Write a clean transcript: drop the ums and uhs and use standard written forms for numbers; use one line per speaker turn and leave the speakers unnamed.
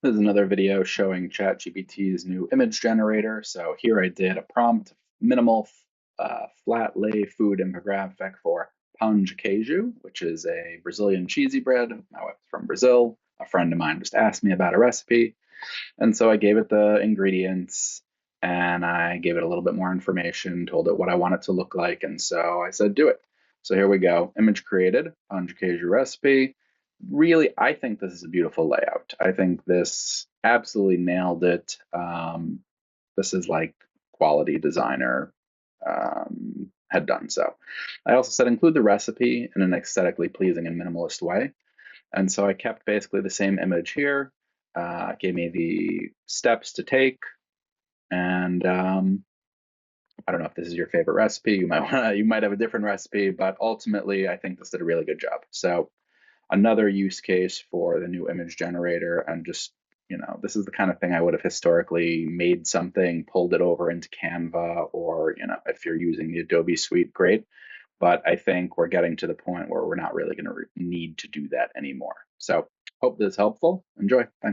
This is another video showing ChatGPT's new image generator. So here I did a prompt, minimal flat lay food infographic for pão de queijo, which is a Brazilian cheesy bread. Now it's from Brazil. A friend of mine just asked me about a recipe. And so I gave it the ingredients and I gave it a little bit more information, told it what I want it to look like. And so I said, do it. So here we go. Image created, pão de queijo recipe. Really, I think this is a beautiful layout. I think this absolutely nailed it. This is like quality designer had done so. I also said include the recipe in an aesthetically pleasing and minimalist way. And so I kept basically the same image here, gave me the steps to take, and I don't know if this is your favorite recipe. You might have a different recipe, but ultimately I think this did a really good job. So another use case for the new image generator, and just this is the kind of thing I would have historically made something, pulled it over into Canva, or if you're using the Adobe suite, great. But I think we're getting to the point where we're not really going to need to do that anymore. So hope this is helpful. Enjoy. Thanks.